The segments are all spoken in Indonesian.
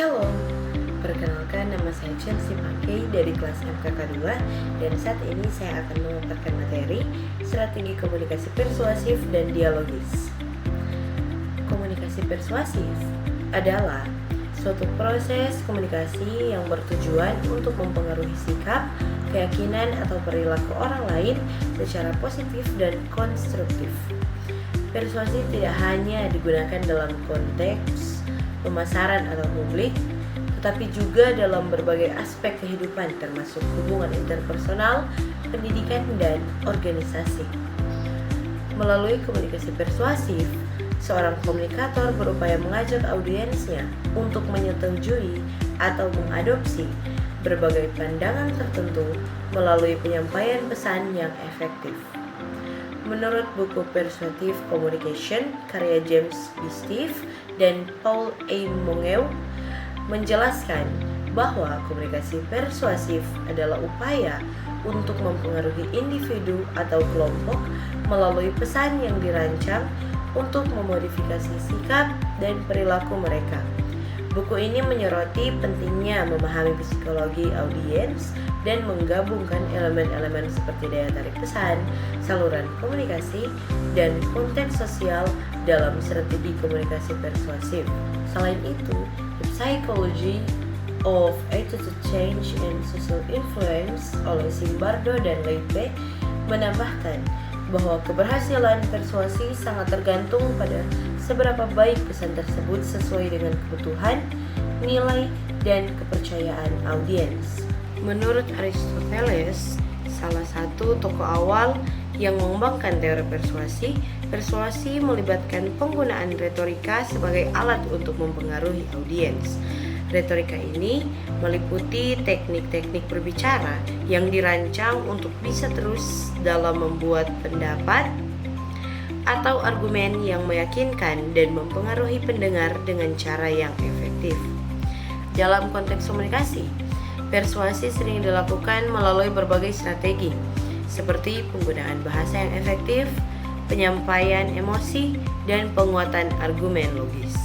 Shalom, perkenalkan nama saya Chelsea Pakai dari kelas MKK 2 dan saat ini saya akan memaparkan materi strategi komunikasi persuasif dan dialogis. Komunikasi persuasif adalah suatu proses komunikasi yang bertujuan untuk mempengaruhi sikap, keyakinan, atau perilaku orang lain secara positif dan konstruktif. Persuasi tidak hanya digunakan dalam konteks pemasaran atau publik, tetapi juga dalam berbagai aspek kehidupan termasuk hubungan interpersonal, pendidikan, dan organisasi. Melalui komunikasi persuasif, seorang komunikator berupaya mengajak audiensnya untuk menyetujui atau mengadopsi berbagai pandangan tertentu melalui penyampaian pesan yang efektif. Menurut buku Persuasive Communication karya James B. Steve dan Paul A. Mongeau menjelaskan bahwa komunikasi persuasif adalah upaya untuk mempengaruhi individu atau kelompok melalui pesan yang dirancang untuk memodifikasi sikap dan perilaku mereka. Buku ini menyoroti pentingnya memahami psikologi audiens dan menggabungkan elemen-elemen seperti daya tarik pesan, saluran komunikasi, dan konteks sosial dalam strategi komunikasi persuasif. Selain itu, The Psychology of Attitude Change and Social Influence oleh Zimbardo dan Leipe menambahkan bahwa keberhasilan persuasi sangat tergantung pada seberapa baik pesan tersebut sesuai dengan kebutuhan, nilai, dan kepercayaan audiens. Menurut Aristoteles, salah satu tokoh awal yang mengembangkan teori persuasi, persuasi melibatkan penggunaan retorika sebagai alat untuk mempengaruhi audiens. Retorika ini meliputi teknik-teknik berbicara yang dirancang untuk bisa terus dalam membuat pendapat atau argumen yang meyakinkan dan mempengaruhi pendengar dengan cara yang efektif. Dalam konteks komunikasi, persuasi sering dilakukan melalui berbagai strategi, seperti penggunaan bahasa yang efektif, penyampaian emosi, dan penguatan argumen logis.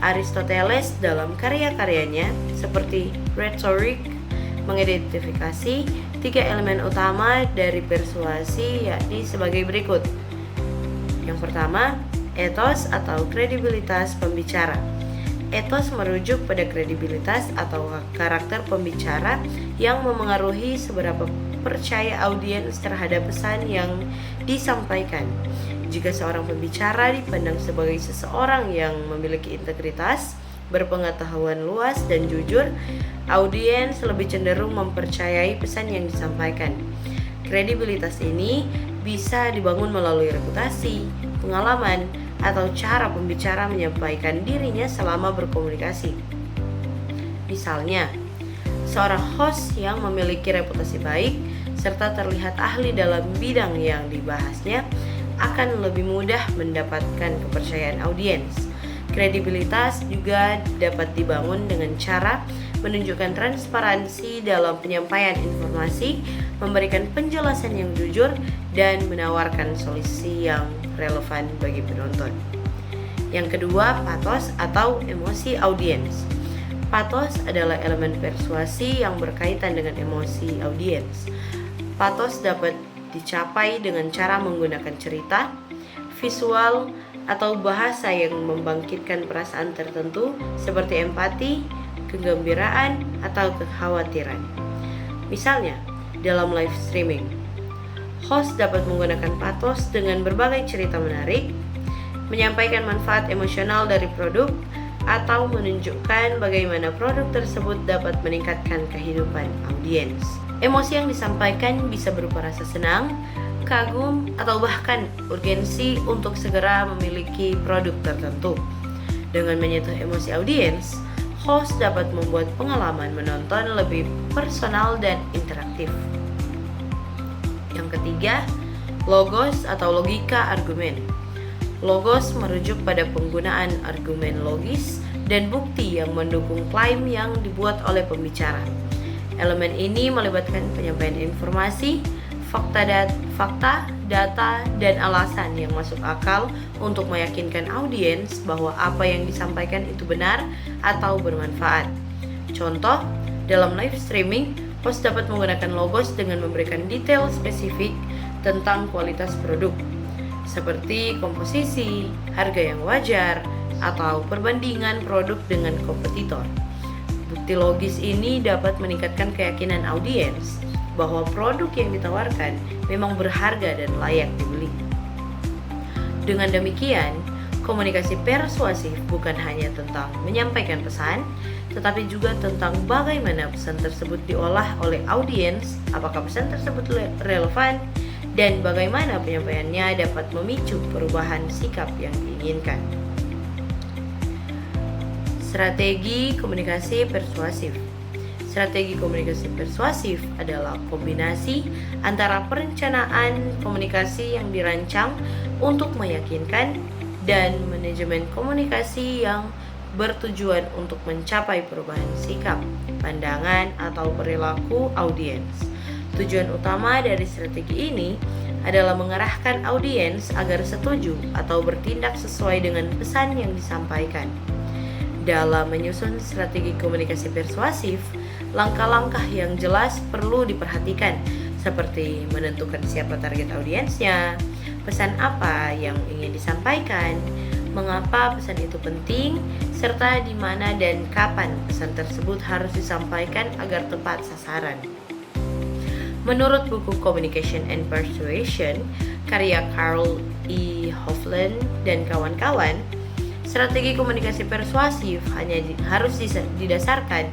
Aristoteles dalam karya-karyanya seperti Rhetoric mengidentifikasi 3 elemen utama dari persuasi, yakni sebagai berikut. Yang pertama, ethos atau kredibilitas pembicara. Ethos merujuk pada kredibilitas atau karakter pembicara yang memengaruhi seberapa percaya audiens terhadap pesan yang disampaikan. Jika seorang pembicara dipandang sebagai seseorang yang memiliki integritas, berpengetahuan luas, dan jujur, audiens lebih cenderung mempercayai pesan yang disampaikan. Kredibilitas ini bisa dibangun melalui reputasi, pengalaman, atau cara pembicara menyampaikan dirinya selama berkomunikasi. Misalnya, seorang host yang memiliki reputasi baik serta terlihat ahli dalam bidang yang dibahasnya akan lebih mudah mendapatkan kepercayaan audiens. Kredibilitas juga dapat dibangun dengan cara menunjukkan transparansi dalam penyampaian informasi, memberikan penjelasan yang jujur, dan menawarkan solusi yang relevan bagi penonton. Yang kedua, pathos atau emosi audiens. Pathos adalah elemen persuasi yang berkaitan dengan emosi audiens. Pathos dapat dicapai dengan cara menggunakan cerita, visual, atau bahasa yang membangkitkan perasaan tertentu seperti empati, kegembiraan, atau kekhawatiran. Misalnya, dalam live streaming, host dapat menggunakan pathos dengan berbagai cerita menarik, menyampaikan manfaat emosional dari produk, atau menunjukkan bagaimana produk tersebut dapat meningkatkan kehidupan audiens. Emosi yang disampaikan bisa berupa rasa senang, kagum, atau bahkan urgensi untuk segera memiliki produk tertentu. Dengan menyentuh emosi audiens, host dapat membuat pengalaman menonton lebih personal dan interaktif. Yang ketiga, logos atau logika argumen. Logos merujuk pada penggunaan argumen logis dan bukti yang mendukung klaim yang dibuat oleh pembicara. Elemen ini melibatkan penyampaian informasi, fakta, data, dan alasan yang masuk akal untuk meyakinkan audiens bahwa apa yang disampaikan itu benar atau bermanfaat. Contoh, dalam live streaming, host dapat menggunakan logos dengan memberikan detail spesifik tentang kualitas produk, seperti komposisi, harga yang wajar, atau perbandingan produk dengan kompetitor. Bukti logis ini dapat meningkatkan keyakinan audiens bahwa produk yang ditawarkan memang berharga dan layak dibeli. Dengan demikian, komunikasi persuasif bukan hanya tentang menyampaikan pesan, tetapi juga tentang bagaimana pesan tersebut diolah oleh audiens, apakah pesan tersebut relevan, dan bagaimana penyampaiannya dapat memicu perubahan sikap yang diinginkan. Strategi komunikasi persuasif. Strategi komunikasi persuasif adalah kombinasi antara perencanaan komunikasi yang dirancang untuk meyakinkan dan manajemen komunikasi yang bertujuan untuk mencapai perubahan sikap, pandangan, atau perilaku audiens. Tujuan utama dari strategi ini adalah mengarahkan audiens agar setuju atau bertindak sesuai dengan pesan yang disampaikan. Dalam menyusun strategi komunikasi persuasif, langkah-langkah yang jelas perlu diperhatikan, seperti menentukan siapa target audiensnya, pesan apa yang ingin disampaikan, mengapa pesan itu penting, serta di mana dan kapan pesan tersebut harus disampaikan agar tepat sasaran. Menurut buku Communication and Persuasion, karya Carl E. Hovland dan kawan-kawan, strategi komunikasi persuasif hanya harus didasarkan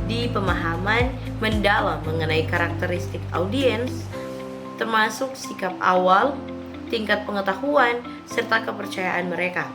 di pemahaman mendalam mengenai karakteristik audiens, termasuk sikap awal, tingkat pengetahuan, serta kepercayaan mereka.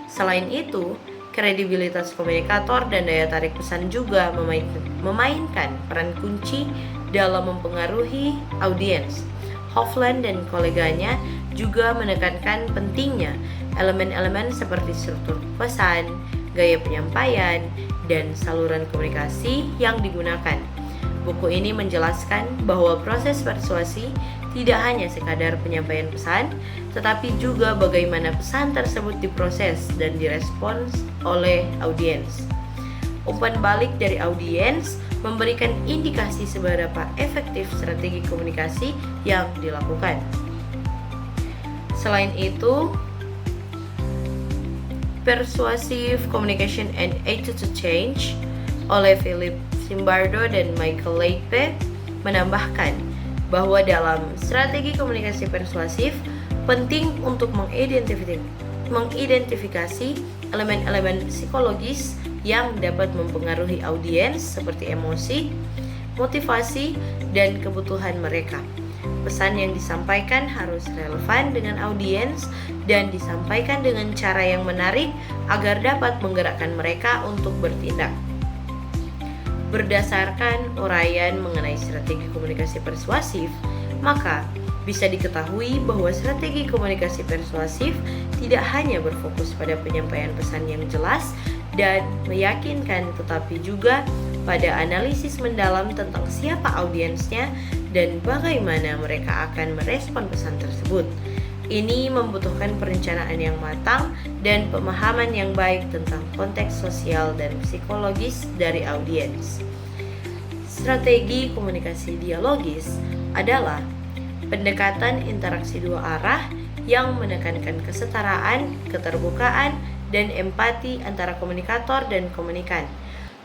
Selain itu, kredibilitas komunikator dan daya tarik pesan juga memainkan peran kunci dalam mempengaruhi audiens. Hovland dan koleganya juga menekankan pentingnya elemen-elemen seperti struktur pesan, gaya penyampaian, dan saluran komunikasi yang digunakan. Buku ini menjelaskan bahwa proses persuasi tidak hanya sekadar penyampaian pesan, tetapi juga bagaimana pesan tersebut diproses dan direspons oleh audiens. Umpan balik dari audiens memberikan indikasi seberapa efektif strategi komunikasi yang dilakukan. Selain itu, Persuasive Communication and Attitude Change oleh Philip Zimbardo dan Michael Leitpe menambahkan bahwa dalam strategi komunikasi persuasif penting untuk mengidentifikasi elemen-elemen psikologis yang dapat mempengaruhi audiens seperti emosi, motivasi, dan kebutuhan mereka. Pesan yang disampaikan harus relevan dengan audiens dan disampaikan dengan cara yang menarik agar dapat menggerakkan mereka untuk bertindak. Berdasarkan uraian mengenai strategi komunikasi persuasif, maka bisa diketahui bahwa strategi komunikasi persuasif tidak hanya berfokus pada penyampaian pesan yang jelas dan meyakinkan, tetapi juga pada analisis mendalam tentang siapa audiensnya dan bagaimana mereka akan merespon pesan tersebut. Ini membutuhkan perencanaan yang matang dan pemahaman yang baik tentang konteks sosial dan psikologis dari audiens. Strategi komunikasi dialogis adalah pendekatan interaksi dua arah yang menekankan kesetaraan, keterbukaan, dan empati antara komunikator dan komunikan.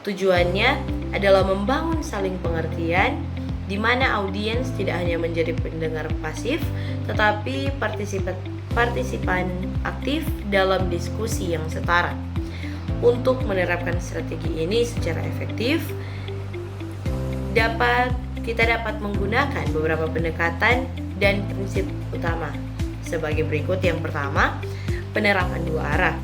Tujuannya adalah membangun saling pengertian, di mana audiens tidak hanya menjadi pendengar pasif, tetapi partisipan aktif dalam diskusi yang setara. Untuk menerapkan strategi ini secara efektif, kita dapat menggunakan beberapa pendekatan dan prinsip utama sebagai berikut. Yang pertama, penerapan dua arah.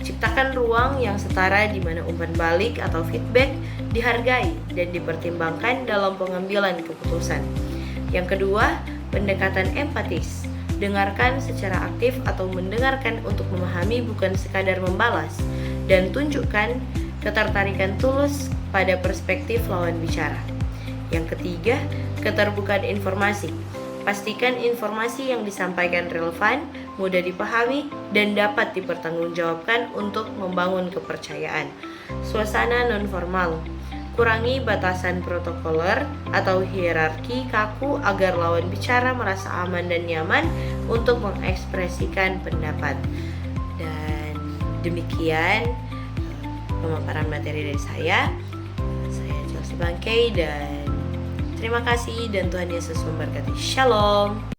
Ciptakan ruang yang setara di mana umpan balik atau feedback dihargai dan dipertimbangkan dalam pengambilan keputusan. Yang kedua, pendekatan empatis. Dengarkan secara aktif atau mendengarkan untuk memahami, bukan sekadar membalas, dan tunjukkan ketertarikan tulus pada perspektif lawan bicara. Yang ketiga, keterbukaan informasi. Pastikan informasi yang disampaikan relevan, mudah dipahami, dan dapat dipertanggungjawabkan untuk membangun kepercayaan. Suasana non-formal. Kurangi batasan protokoler atau hierarki kaku agar lawan bicara merasa aman dan nyaman untuk mengekspresikan pendapat. Dan demikian pemaparan materi dari saya. Saya Chelsea Bangkei dan terima kasih dan Tuhan Yesus memberkati. Shalom.